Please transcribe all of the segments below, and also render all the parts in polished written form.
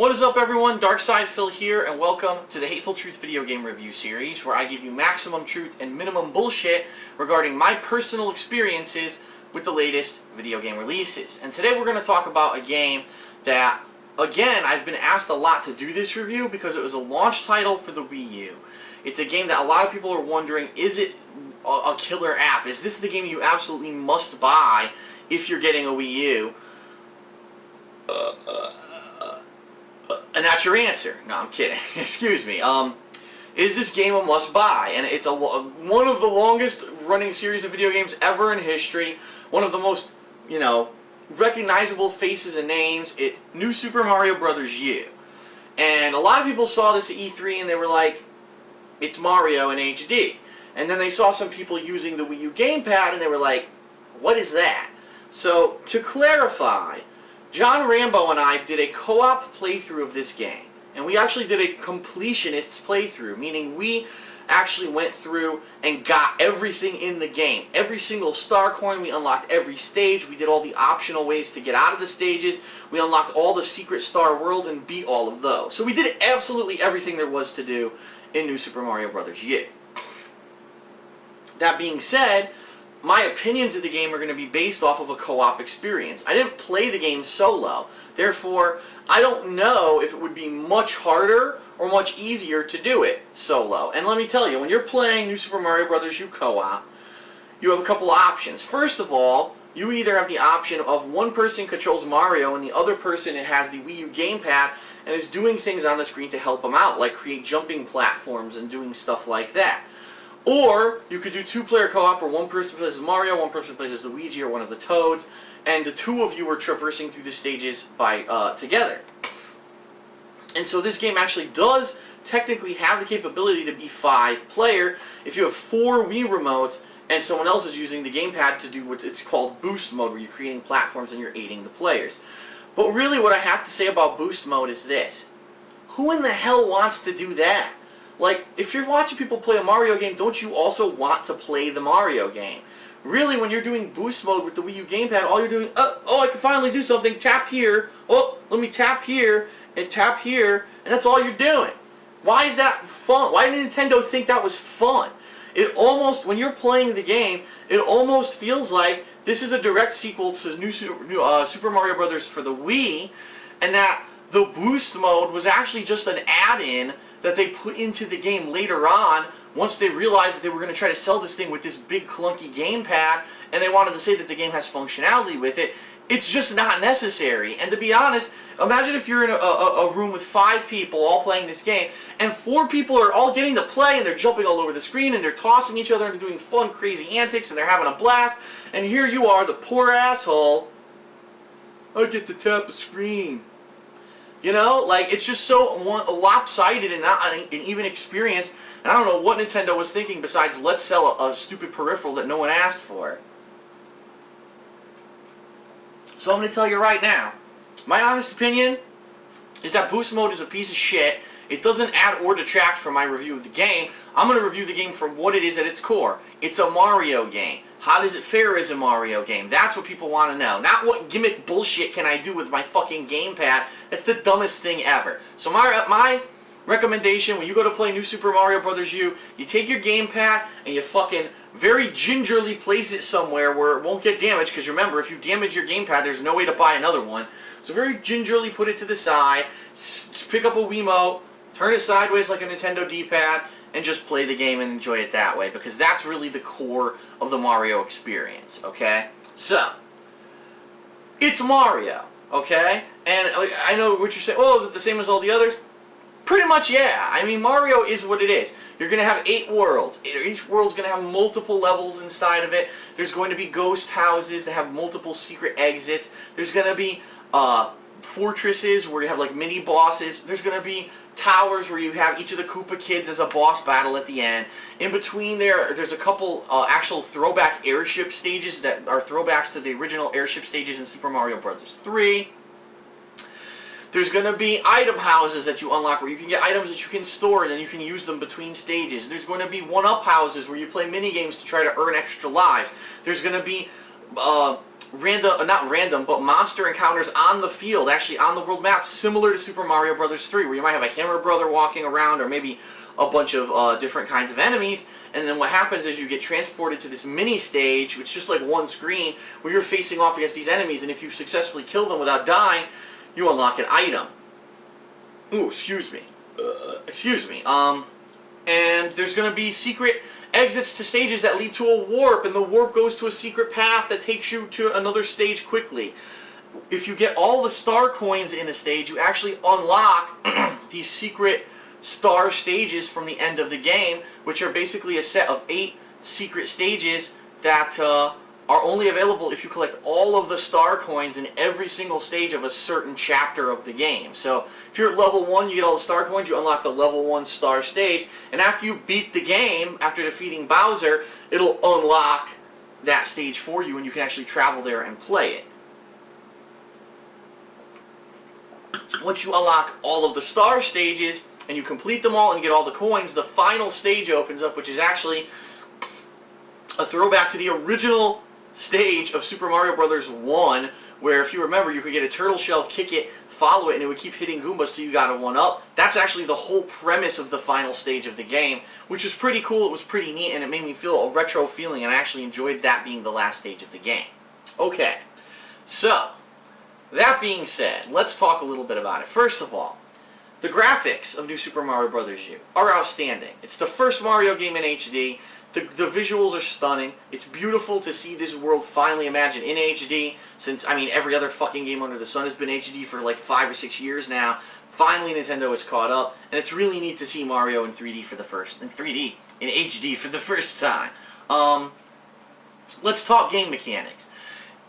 What is up, everyone? Darkside Phil here, and welcome to the Hateful Truth video game review series, where I give you maximum truth and minimum bullshit regarding my personal experiences with the latest video game releases. And today we're going to talk about a game that, again, I've been asked a lot to do this review because it was a launch title for the Wii U. It's a game that a lot of people are wondering, is it a killer app? Is this the game you absolutely must buy if you're getting a Wii U? And that's your answer. No, I'm kidding. Excuse me. Is this game a must-buy? And it's one of the longest-running series of video games ever in history. One of the most, recognizable faces and names. New Super Mario Bros. U. And a lot of people saw this at E3 and they were like, it's Mario in HD. And then they saw some people using the Wii U gamepad and they were like, what is that? So, to clarify, John Rambo and I did a co-op playthrough of this game. And we actually did a completionist's playthrough, meaning we actually went through and got everything in the game. Every single star coin, we unlocked every stage, we did all the optional ways to get out of the stages, we unlocked all the secret star worlds and beat all of those. So we did absolutely everything there was to do in New Super Mario Bros. U. That being said, my opinions of the game are going to be based off of a co-op experience. I didn't play the game solo, therefore I don't know if it would be much harder or much easier to do it solo. And let me tell you, when you're playing New Super Mario Bros. U co-op, you have a couple options. First of all, you either have the option of one person controls Mario and the other person has the Wii U gamepad and is doing things on the screen to help them out, like create jumping platforms and doing stuff like that. Or you could do two-player co-op where one person plays as Mario, one person plays as Luigi or one of the Toads, and the two of you are traversing through the stages by together. And so this game actually does technically have the capability to be 5-player if you have 4 Wii remotes and someone else is using the gamepad to do what it's called boost mode, where you're creating platforms and you're aiding the players. But really what I have to say about boost mode is this. Who in the hell wants to do that? Like, if you're watching people play a Mario game, don't you also want to play the Mario game? Really, when you're doing boost mode with the Wii U gamepad, all you're doing, oh, I can finally do something, tap here, oh, let me tap here, and that's all you're doing. Why is that fun? Why did Nintendo think that was fun? It almost, when you're playing the game, it almost feels like this is a direct sequel to New Super Mario Bros. For the Wii, and that the boost mode was actually just an add-in that they put into the game later on once they realized that they were going to try to sell this thing with this big clunky gamepad and they wanted to say that the game has functionality with it. It's just not necessary. And to be honest, imagine if you're in a room with 5 people all playing this game and 4 people are all getting to play and they're jumping all over the screen and they're tossing each other and they're doing fun, crazy antics and they're having a blast, and here you are, the poor asshole, I get to tap a screen. You know, like, it's just so lopsided and not an even experience. And I don't know what Nintendo was thinking besides, let's sell a stupid peripheral that no one asked for. So I'm going to tell you right now, my honest opinion is that boost mode is a piece of shit. It doesn't add or detract from my review of the game. I'm going to review the game for what it is at its core. It's a Mario game. How does it fare as a Mario game? That's what people want to know. Not what gimmick bullshit can I do with my fucking gamepad. That's the dumbest thing ever. So my recommendation, when you go to play New Super Mario Bros. U, you take your gamepad and you fucking very gingerly place it somewhere where it won't get damaged, because remember, if you damage your gamepad, there's no way to buy another one. So very gingerly put it to the side, pick up a Wiimote, turn it sideways like a Nintendo D-pad, and just play the game and enjoy it that way, because that's really the core of the Mario experience, okay? So, it's Mario, okay? And I know what you're saying, oh, is it the same as all the others? Pretty much, yeah. I mean, Mario is what it is. You're going to have 8 worlds. Each world's going to have multiple levels inside of it. There's going to be ghost houses that have multiple secret exits. There's going to be fortresses where you have like mini bosses. There's going to be towers where you have each of the Koopa kids as a boss battle at the end. In between there's a couple actual throwback airship stages that are throwbacks to the original airship stages in Super Mario Bros. 3. There's going to be item houses that you unlock where you can get items that you can store and then you can use them between stages. There's going to be one-up houses where you play mini games to try to earn extra lives. There's going to be not random, but monster encounters on the field, actually on the world map, similar to Super Mario Bros. 3, where you might have a Hammer Brother walking around, or maybe a bunch of different kinds of enemies, and then what happens is you get transported to this mini stage, which is just like one screen, where you're facing off against these enemies, and if you successfully kill them without dying, you unlock an item. Ooh, excuse me. Excuse me. And there's going to be secret exits to stages that lead to a warp, and the warp goes to a secret path that takes you to another stage quickly. If you get all the star coins in a stage, you actually unlock these secret star stages from the end of the game, which are basically a set of 8 secret stages that are only available if you collect all of the star coins in every single stage of a certain chapter of the game. So if you're at level 1, you get all the star coins, you unlock the level 1 star stage, and after you beat the game, after defeating Bowser, it'll unlock that stage for you, and you can actually travel there and play it. Once you unlock all of the star stages, and you complete them all and get all the coins, the final stage opens up, which is actually a throwback to the original stage of Super Mario Bros. 1, where, if you remember, you could get a turtle shell, kick it, follow it, and it would keep hitting Goombas till you got a 1-up. That's actually the whole premise of the final stage of the game, which was pretty cool, it was pretty neat, and it made me feel a retro feeling, and I actually enjoyed that being the last stage of the game. Okay, so, that being said, let's talk a little bit about it. First of all, the graphics of New Super Mario Bros. U are outstanding. It's the first Mario game in HD. The visuals are stunning. It's beautiful to see this world finally imagined in HD, since, I mean, every other fucking game under the sun has been HD for like 5 or 6 years now. Finally, Nintendo has caught up, and it's really neat to see Mario in 3D in HD for the first time. Let's talk game mechanics.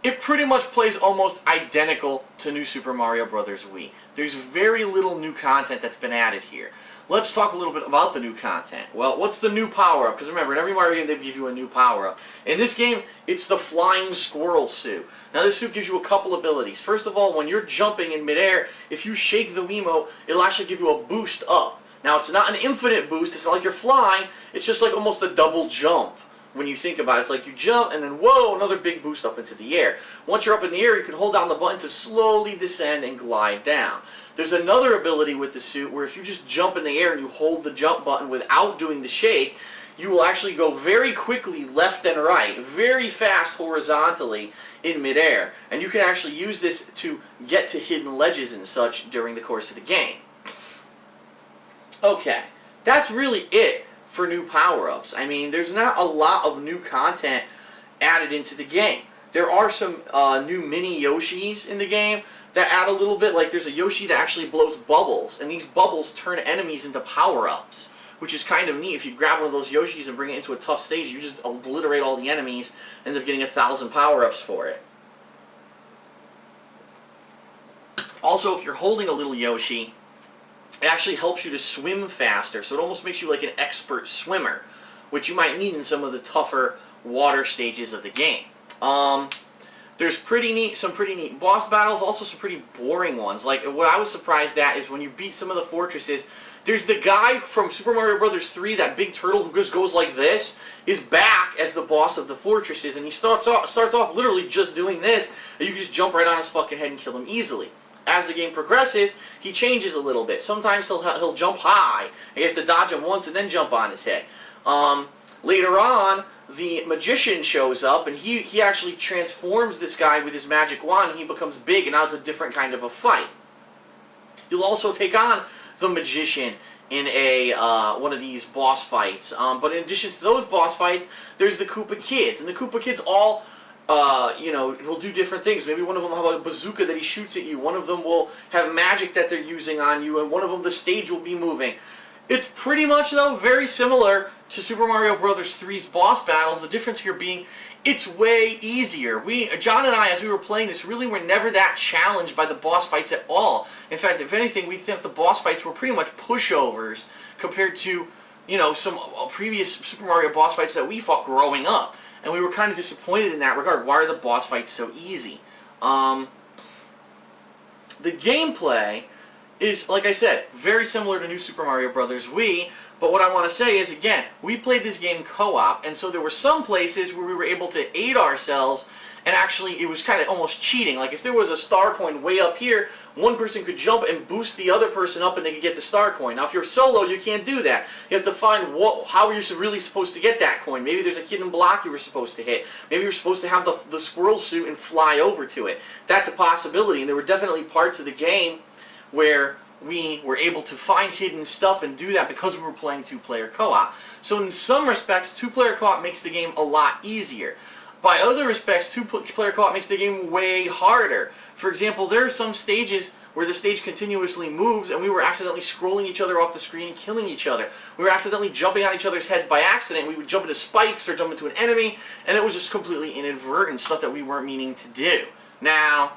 It pretty much plays almost identical to New Super Mario Bros. Wii. There's very little new content that's been added here. Let's talk a little bit about the new content. Well, what's the new power-up? Because remember, in every Mario game, they give you a new power-up. In this game, it's the Flying Squirrel suit. Now, this suit gives you a couple abilities. First of all, when you're jumping in midair, if you shake the Wiimote, it'll actually give you a boost up. Now, it's not an infinite boost. It's not like you're flying. It's just like almost a double jump. When you think about it, it's like you jump and then, whoa, another big boost up into the air. Once you're up in the air, you can hold down the button to slowly descend and glide down. There's another ability with the suit where if you just jump in the air and you hold the jump button without doing the shake, you will actually go very quickly left and right, very fast horizontally in midair. And you can actually use this to get to hidden ledges and such during the course of the game. Okay, that's really it for new power-ups. I mean, there's not a lot of new content added into the game. There are some new mini Yoshis in the game that add a little bit. Like, there's a Yoshi that actually blows bubbles, and these bubbles turn enemies into power-ups, which is kind of neat. If you grab one of those Yoshis and bring it into a tough stage, you just obliterate all the enemies and end up getting 1,000 power-ups for it. Also, if you're holding a little Yoshi, it actually helps you to swim faster, so it almost makes you like an expert swimmer, which you might need in some of the tougher water stages of the game. There's some pretty neat boss battles, also some pretty boring ones. Like, what I was surprised at is when you beat some of the fortresses, there's the guy from Super Mario Bros. 3, that big turtle who just goes like this, is back as the boss of the fortresses, and he starts off literally just doing this, and you can just jump right on his fucking head and kill him easily. As the game progresses, he changes a little bit. Sometimes he'll jump high, and you have to dodge him once and then jump on his head. Later on, the magician shows up, and he actually transforms this guy with his magic wand, and he becomes big, and now it's a different kind of a fight. You'll also take on the magician in one of these boss fights. But in addition to those boss fights, there's the Koopa Kids, and the Koopa Kids all will do different things. Maybe one of them will have a bazooka that he shoots at you. One of them will have magic that they're using on you, and one of them, the stage will be moving. It's pretty much, though, very similar to Super Mario Bros. 3's boss battles. The difference here being, it's way easier. John and I, as we were playing this, really were never that challenged by the boss fights at all. In fact, if anything, we think the boss fights were pretty much pushovers compared to, some previous Super Mario boss fights that we fought growing up. And we were kind of disappointed in that regard. Why are the boss fights so easy? The gameplay is, like I said, very similar to New Super Mario Bros. Wii, but what I want to say is, again, we played this game co-op, and so there were some places where we were able to aid ourselves and actually it was kind of almost cheating. Like if there was a star coin way up here, one person could jump and boost the other person up and they could get the star coin. Now if you're solo, you can't do that. You have to find how you're really supposed to get that coin. Maybe there's a hidden block you were supposed to hit. Maybe you're supposed to have the squirrel suit and fly over to it. That's a possibility, and there were definitely parts of the game where we were able to find hidden stuff and do that because we were playing two-player co-op. So in some respects, two-player co-op makes the game a lot easier. By other respects, two-player co-op makes the game way harder. For example, there are some stages where the stage continuously moves and we were accidentally scrolling each other off the screen and killing each other. We were accidentally jumping on each other's heads by accident. We would jump into spikes or jump into an enemy, and it was just completely inadvertent, stuff that we weren't meaning to do. Now,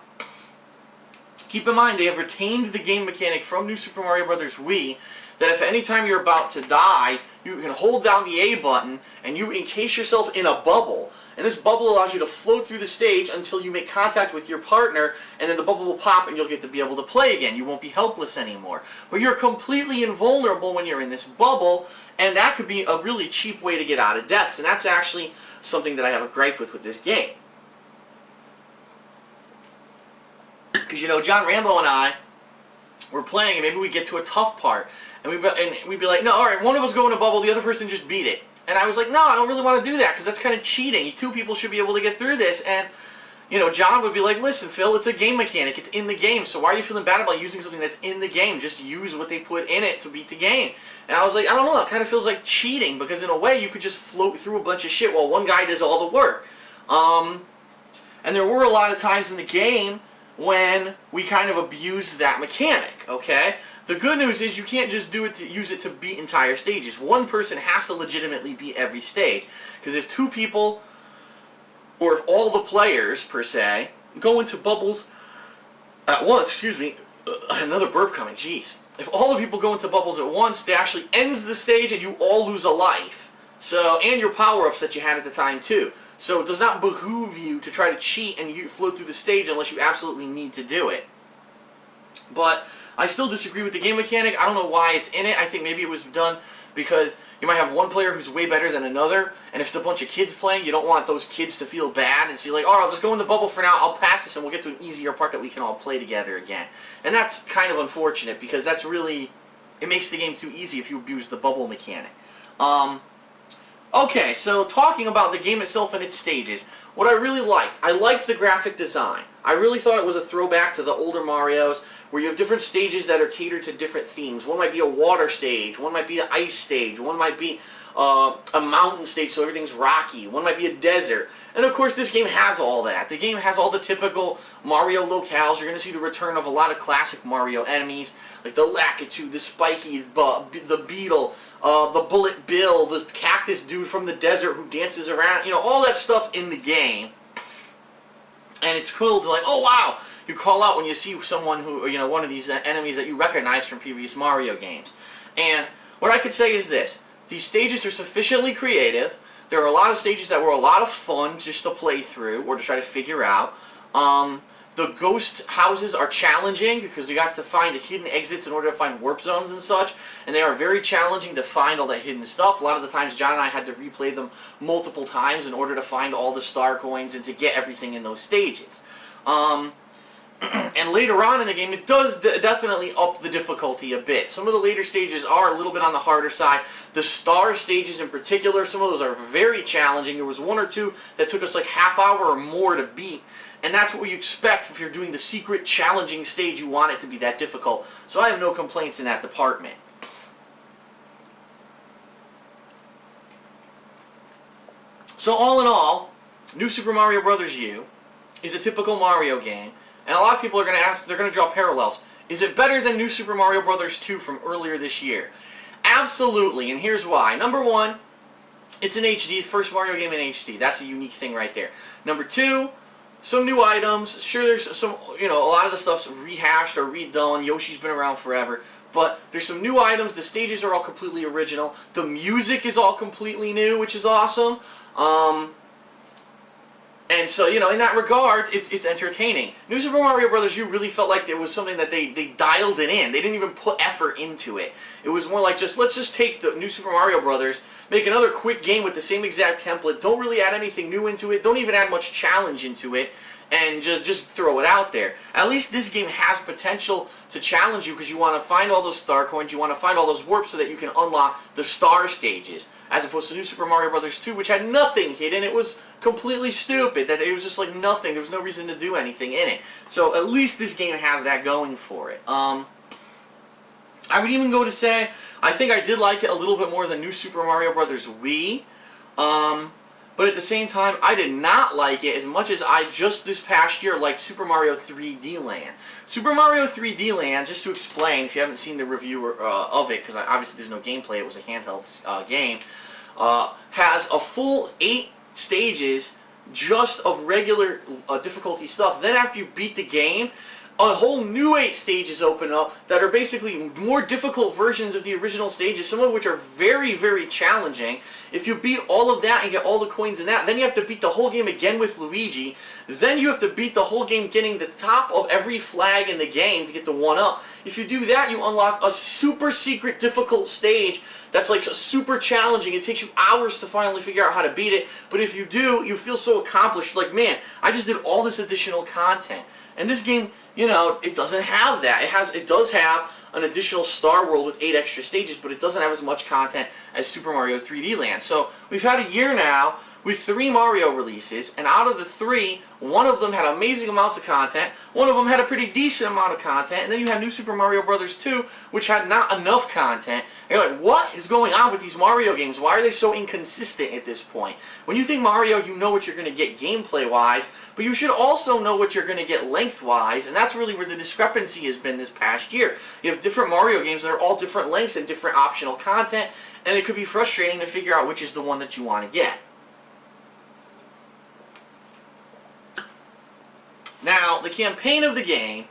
keep in mind, they have retained the game mechanic from New Super Mario Bros. Wii that if any time you're about to die, you can hold down the A button and you encase yourself in a bubble. And this bubble allows you to float through the stage until you make contact with your partner, and then the bubble will pop and you'll get to be able to play again. You won't be helpless anymore. But you're completely invulnerable when you're in this bubble, and that could be a really cheap way to get out of deaths. And that's actually something that I have a gripe with this game. Because, you know, John Rambo and I were playing, and maybe we get to a tough part, and we'd be like, no, alright, one of us go in a bubble, the other person just beat it. And I was like, no, I don't really want to do that, because that's kind of cheating. Two people should be able to get through this. And, you know, John would be like, listen, Phil, it's a game mechanic. It's in the game. So why are you feeling bad about using something that's in the game? Just use what they put in it to beat the game. And I was like, I don't know, it kind of feels like cheating, because in a way you could just float through a bunch of shit while one guy does all the work. And there were a lot of times in the game when we kind of abused that mechanic, okay? The good news is you can't just use it to beat entire stages. One person has to legitimately beat every stage. Because if two people, or if all the players, per se, go into bubbles at once, excuse me, another burp coming, jeez. If all the people go into bubbles at once, they actually ends the stage and you all lose a life. So, and your power-ups that you had at the time, too. So it does not behoove you to try to cheat and you float through the stage unless you absolutely need to do it. But I still disagree with the game mechanic. I don't know why it's in it. I think maybe it was done because you might have one player who's way better than another, and if it's a bunch of kids playing, you don't want those kids to feel bad, and so you're like, alright, I'll just go in the bubble for now, I'll pass this, and we'll get to an easier part that we can all play together again. And that's kind of unfortunate, because that's really, it makes the game too easy if you abuse the bubble mechanic. Okay, so talking about the game itself and its stages, what I really liked, I liked the graphic design. I really thought it was a throwback to the older Marios, where you have different stages that are catered to different themes. One might be a water stage, one might be an ice stage, one might be a mountain stage, so everything's rocky, one might be a desert. And of course this game has all that. The game has all the typical Mario locales. You're going to see the return of a lot of classic Mario enemies, like the Lakitu, the Spiky, the Beetle, the Bullet Bill, the cactus dude from the desert who dances around. You know, all that stuff's in the game. And it's cool to like, oh wow, you call out when you see someone who, you know, one of these enemies that you recognize from previous Mario games. And what I could say is this, these stages are sufficiently creative. There are a lot of stages that were a lot of fun just to play through or to try to figure out. The ghost houses are challenging because you have to find the hidden exits in order to find warp zones and such, and they are very challenging to find all that hidden stuff. A lot of the times John and I had to replay them multiple times in order to find all the star coins and to get everything in those stages. And later on in the game, it does definitely up the difficulty a bit. Some of the later stages are a little bit on the harder side. The star stages in particular, some of those are very challenging. There was one or two that took us like half hour or more to beat. And that's what you expect if you're doing the secret challenging stage. You want it to be that difficult. So I have no complaints in that department. So all in all, New Super Mario Bros. U is a typical Mario game. And a lot of people are going to ask, they're going to draw parallels. Is it better than New Super Mario Bros. 2 from earlier this year? Absolutely, and here's why. Number one, it's an HD, first Mario game in HD. That's a unique thing right there. Number two, some new items. Sure, there's some, you know, a lot of the stuff's rehashed or redone. Yoshi's been around forever. But there's some new items. The stages are all completely original. The music is all completely new, which is awesome. And so, you know, in that regard, it's entertaining. New Super Mario Brothers, you really felt like it was something that they dialed it in. They didn't even put effort into it. It was more like let's just take the New Super Mario Brothers, make another quick game with the same exact template, don't really add anything new into it, don't even add much challenge into it, and just throw it out there. At least this game has potential to challenge you because you want to find all those star coins, you want to find all those warps so that you can unlock the star stages. As opposed to New Super Mario Brothers 2, which had nothing hidden. It was completely stupid. That it was just like nothing. There was no reason to do anything in it. So at least this game has that going for it. I would even go to say I think I did like it a little bit more than New Super Mario Brothers Wii. But at the same time, I did not like it as much as I just this past year liked Super Mario 3D Land. Super Mario 3D Land, just to explain, if you haven't seen the review of it, because obviously there's no gameplay, it was a handheld game, has a full 8 stages just of regular difficulty stuff. Then after you beat the game, a whole new 8 stages open up that are basically more difficult versions of the original stages, some of which are very, very challenging. If you beat all of that and get all the coins in that, then you have to beat the whole game again with Luigi. Then you have to beat the whole game getting the top of every flag in the game to get the 1-up. If you do that, you unlock a super secret difficult stage that's like super challenging. It takes you hours to finally figure out how to beat it. But if you do, you feel so accomplished. Like, man, I just did all this additional content. And this game, you know, it doesn't have that. It does have an additional Star World with 8 extra stages, but it doesn't have as much content as Super Mario 3D Land. So we've had a year now with 3 Mario releases, and out of the 3, one of them had amazing amounts of content, one of them had a pretty decent amount of content, and then you have New Super Mario Bros. 2, which had not enough content. And you're like, what is going on with these Mario games? Why are they so inconsistent at this point? When you think Mario, you know what you're going to get gameplay-wise, but you should also know what you're going to get length-wise, and that's really where the discrepancy has been this past year. You have different Mario games that are all different lengths and different optional content, and it could be frustrating to figure out which is the one that you want to get. Now, the campaign of the game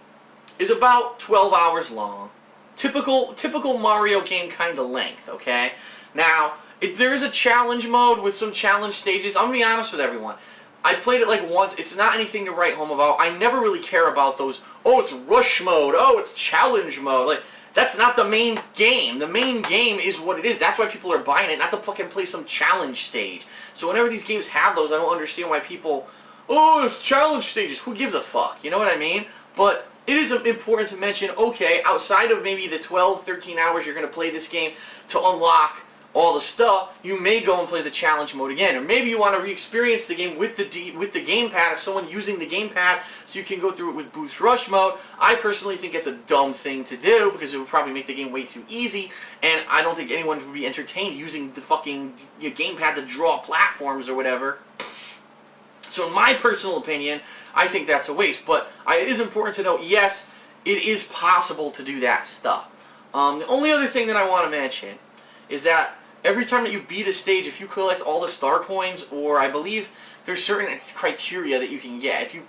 is about 12 hours long. Typical Mario game kind of length, okay? Now, there is a challenge mode with some challenge stages. I'm going to be honest with everyone. I played it like once. It's not anything to write home about. I never really care about those, oh, it's rush mode, oh, it's challenge mode. Like, that's not the main game. The main game is what it is. That's why people are buying it, not to fucking play some challenge stage. So whenever these games have those, I don't understand why people, oh, it's challenge stages. Who gives a fuck? You know what I mean? But it is important to mention, okay, outside of maybe the 12, 13 hours you're going to play this game to unlock all the stuff, you may go and play the challenge mode again. Or maybe you want to re-experience the game with the gamepad, if someone using the gamepad, so you can go through it with boost rush mode. I personally think it's a dumb thing to do, because it would probably make the game way too easy, and I don't think anyone would be entertained using the fucking gamepad to draw platforms or whatever. So in my personal opinion, I think that's a waste. But it is important to note, yes, it is possible to do that stuff. The only other thing that I want to mention is that every time that you beat a stage, if you collect all the star coins, or I believe there's certain criteria that you can get. If you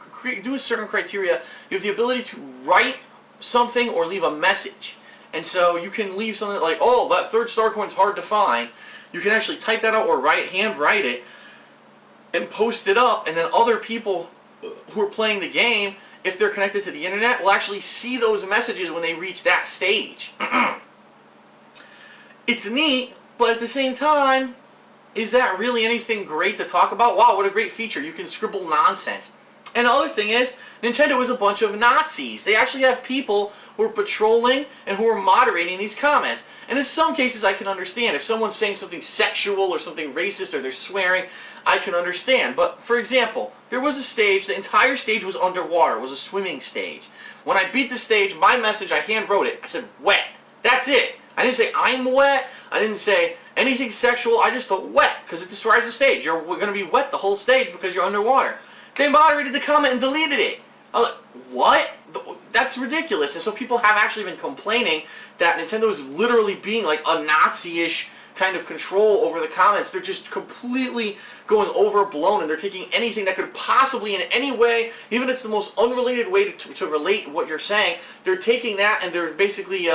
do a certain criteria, you have the ability to write something or leave a message. And so you can leave something like, oh, that 3rd star coin's hard to find. You can actually type that out or hand write it and post it up, and then other people who are playing the game, if they're connected to the internet, will actually see those messages when they reach that stage. It's neat, but at the same time, is that really anything great to talk about? Wow, what a great feature. You can scribble nonsense. And the other thing is, Nintendo is a bunch of Nazis. They actually have people who are patrolling and who are moderating these comments. And in some cases I can understand. If someone's saying something sexual or something racist or they're swearing, I can understand. But for example, there was a stage, the entire stage was underwater. It was a swimming stage. When I beat the stage, my message, I hand wrote it. I said, wet. That's it. I didn't say I'm wet. I didn't say anything sexual. I just thought wet, because it describes the stage. We're going to be wet the whole stage because you're underwater. They moderated the comment and deleted it. I was like, what? That's ridiculous. And so people have actually been complaining that Nintendo is literally being like a Nazi-ish kind of control over the comments. They're just completely going overblown, and they're taking anything that could possibly in any way, even if it's the most unrelated way to relate what you're saying, they're taking that and they're basically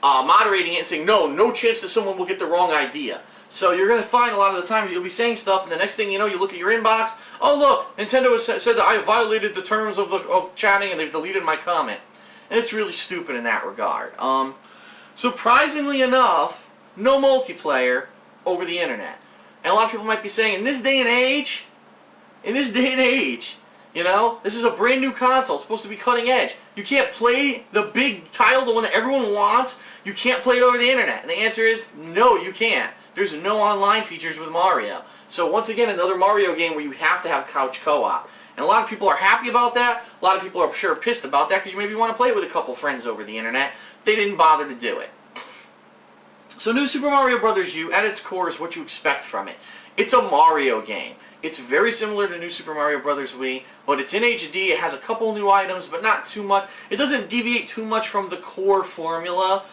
moderating it and saying, no chance that someone will get the wrong idea. So you're going to find a lot of the times you'll be saying stuff, and the next thing you know, you look at your inbox, oh look, Nintendo has said that I violated the terms of chatting and they've deleted my comment. And it's really stupid in that regard. Surprisingly enough, no multiplayer over the internet. And a lot of people might be saying, in this day and age, you know, this is a brand new console, it's supposed to be cutting edge. You can't play the big title, the one that everyone wants, you can't play it over the internet. And the answer is, no, you can't. There's no online features with Mario. So once again, another Mario game where you have to have couch co-op. And a lot of people are happy about that. A lot of people are sure pissed about that because you maybe want to play it with a couple friends over the internet. They didn't bother to do it. So New Super Mario Bros. U, at its core, is what you expect from it. It's a Mario game. It's very similar to New Super Mario Bros. Wii, but it's in HD. It has a couple new items, but not too much. It doesn't deviate too much from the core formula.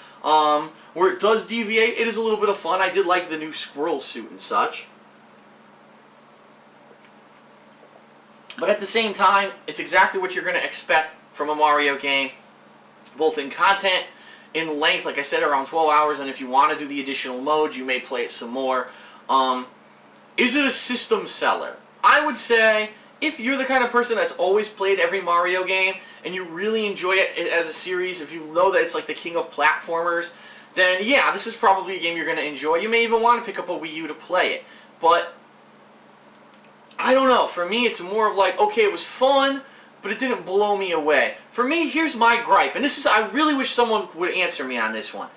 Where it does deviate, it is a little bit of fun. I did like the new squirrel suit and such. But at the same time, it's exactly what you're going to expect from a Mario game, both in content, in length, like I said, around 12 hours, and if you want to do the additional modes, you may play it some more. Is it a system seller? I would say, if you're the kind of person that's always played every Mario game, and you really enjoy it as a series, if you know that it's like the king of platformers, then yeah, this is probably a game you're going to enjoy. You may even want to pick up a Wii U to play it. But I don't know, for me it's more of like, okay, it was fun, but it didn't blow me away. For me, here's my gripe, and this is, I really wish someone would answer me on this one.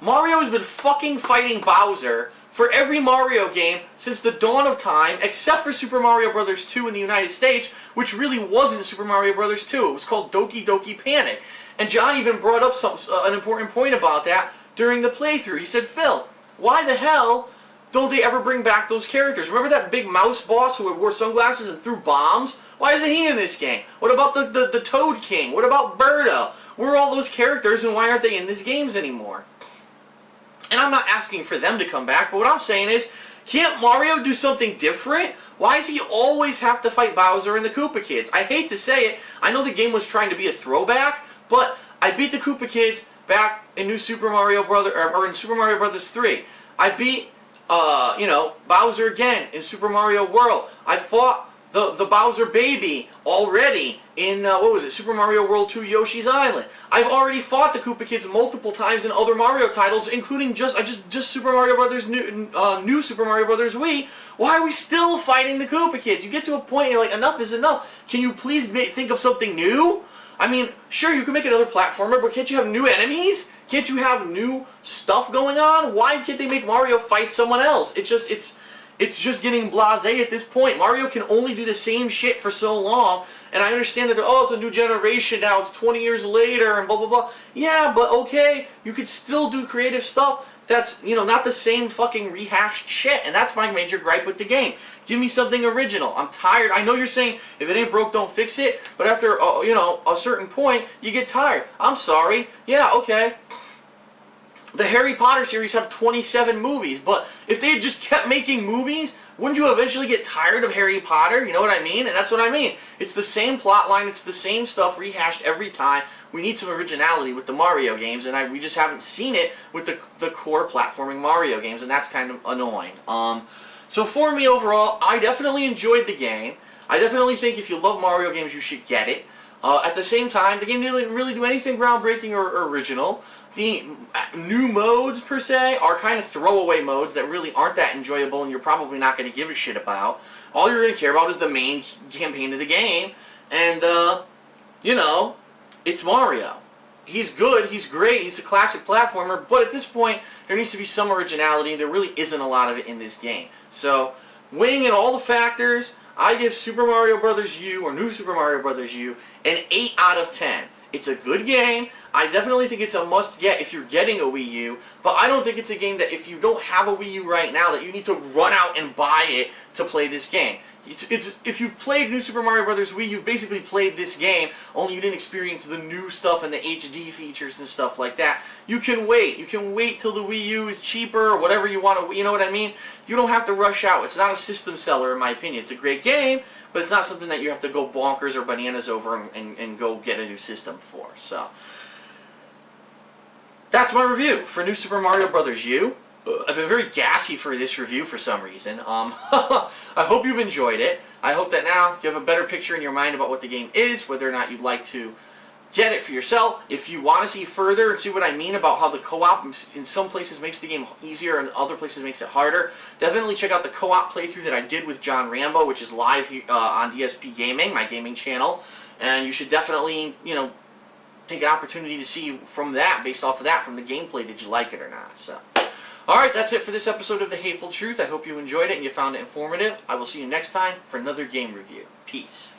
Mario has been fucking fighting Bowser for every Mario game since the dawn of time, except for Super Mario Bros. 2 in the United States, which really wasn't Super Mario Bros. 2. It was called Doki Doki Panic. And John even brought up an important point about that during the playthrough. He said, Phil, why the hell don't they ever bring back those characters? Remember that big mouse boss who wore sunglasses and threw bombs? Why isn't he in this game? What about the Toad King? What about Birdo? Where are all those characters and why aren't they in these games anymore? And I'm not asking for them to come back, but what I'm saying is, can't Mario do something different? Why does he always have to fight Bowser and the Koopa Kids? I hate to say it, I know the game was trying to be a throwback, but I beat the Koopa Kids back in New Super Mario Brothers, or in Super Mario Brothers 3. I beat you know, Bowser again in Super Mario World. I fought the Bowser baby already in, what was it, Super Mario World 2 Yoshi's Island. I've already fought the Koopa Kids multiple times in other Mario titles, including just Super Mario Brothers, new Super Mario Brothers Wii. Why are we still fighting the Koopa Kids? You get to a point you're like, enough is enough. Can you please think of something new? I mean, sure, you can make another platformer, but can't you have new enemies? Can't you have new stuff going on? Why can't they make Mario fight someone else? It's just getting blasé at this point. Mario can only do the same shit for so long, and I understand that, oh, it's a new generation now, it's 20 years later, and blah, blah, blah. Yeah, but okay, you could still do creative stuff that's, you know, not the same fucking rehashed shit, and that's my major gripe with the game. Give me something original. I'm tired. I know you're saying, if it ain't broke, don't fix it, but after, you know, a certain point, you get tired. I'm sorry. Yeah, okay. The Harry Potter series have 27 movies, but if they had just kept making movies, wouldn't you eventually get tired of Harry Potter? You know what I mean? And that's what I mean. It's the same plot line, it's the same stuff rehashed every time. We need some originality with the Mario games, and we just haven't seen it with the core platforming Mario games, and that's kind of annoying. So for me overall, I definitely enjoyed the game. I definitely think if you love Mario games, you should get it. At the same time, the game didn't really do anything groundbreaking or original. The new modes, per se, are kind of throwaway modes that really aren't that enjoyable and you're probably not going to give a shit about. All you're going to care about is the main campaign of the game, and, you know, it's Mario. He's good, he's great, he's a classic platformer, but at this point, there needs to be some originality, and there really isn't a lot of it in this game. So, weighing in all the factors, I give Super Mario Bros. U, or New Super Mario Bros. U, an 8 out of 10. It's a good game. I definitely think it's a must-get if you're getting a Wii U, but I don't think it's a game that if you don't have a Wii U right now that you need to run out and buy it to play this game. If you've played New Super Mario Bros. Wii, you've basically played this game, only you didn't experience the new stuff and the HD features and stuff like that. You can wait. You can wait till the Wii U is cheaper or whatever you want to, you know what I mean? You don't have to rush out. It's not a system seller in my opinion. It's a great game, but it's not something that you have to go bonkers or bananas over and go get a new system for. So, that's my review for New Super Mario Bros. U. I've been very gassy for this review for some reason. I hope you've enjoyed it. I hope that now you have a better picture in your mind about what the game is, whether or not you'd like to get it for yourself. If you want to see further and see what I mean about how the co-op in some places makes the game easier and other places makes it harder, definitely check out the co-op playthrough that I did with John Rambo, which is live on DSP Gaming, my gaming channel. And you should definitely, take an opportunity to see from that, based off of that, from the gameplay, did you like it or not. So, alright, that's it for this episode of The Hateful Truth. I hope you enjoyed it and you found it informative. I will see you next time for another game review. Peace.